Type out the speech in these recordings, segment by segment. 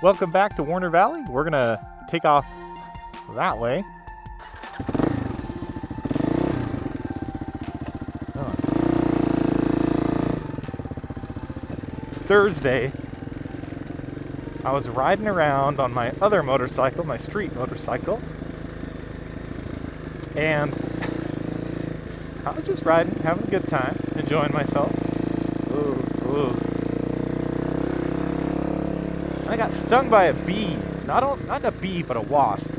Welcome back to Warner Valley. We're gonna take off that way. Oh. Thursday, I was riding around on my other motorcycle, my street motorcycle, and I was just riding, having a good time, enjoying myself. Ooh. I got stung by a bee. Not a bee, but a wasp.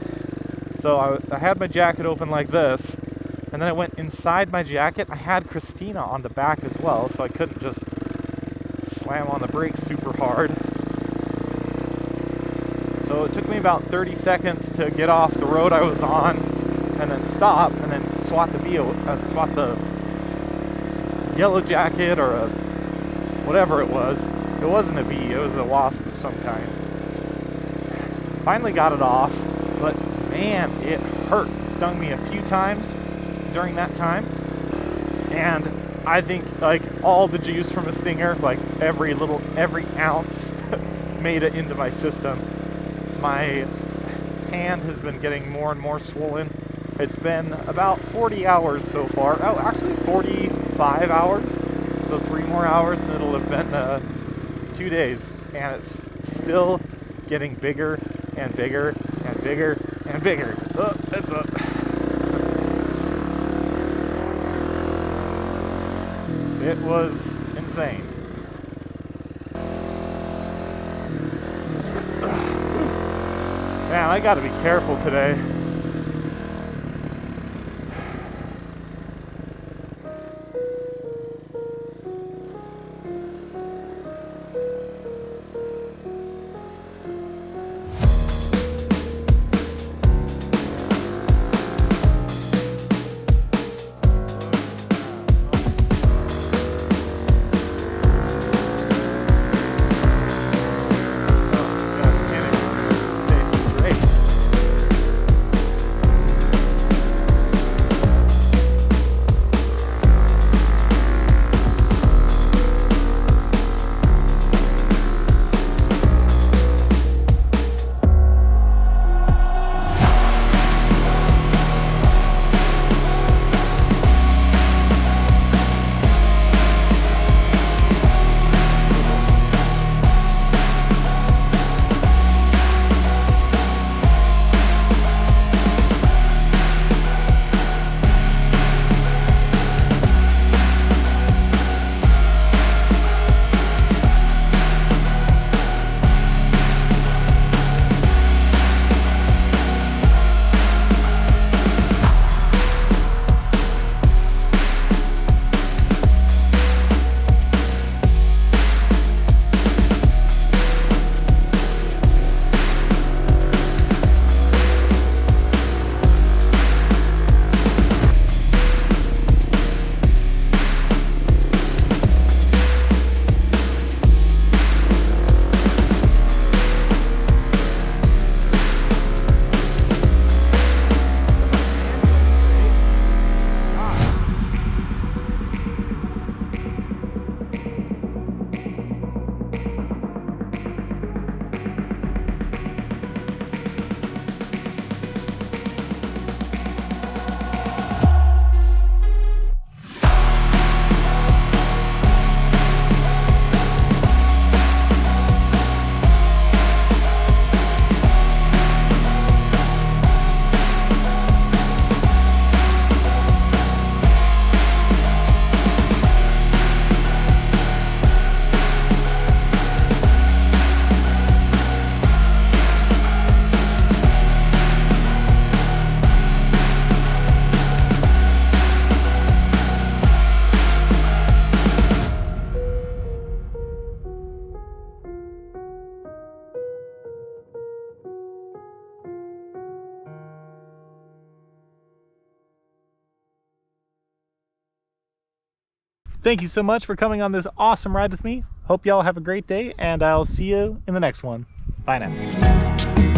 So I had my jacket open like this, and then I went inside my jacket. I had Christina on the back as well, so I couldn't just slam on the brakes super hard. So it took me about 30 seconds to get off the road I was on, and then stop, and then swat the yellow jacket or whatever it was. It wasn't a bee, it was a wasp of some kind. Finally got it off, but man, it hurt. It stung me a few times during that time. And I think like all the juice from a stinger, like every ounce made it into my system. My hand has been getting more and more swollen. It's been about 40 hours so far. Oh, actually 45 hours. So 3 more hours and it'll have been 2 days, and it's still getting bigger and bigger and bigger and bigger. Oh, it's up. It was insane. Man, I gotta be careful today. Thank you so much for coming on this awesome ride with me. Hope y'all have a great day, and I'll see you in the next one. Bye now.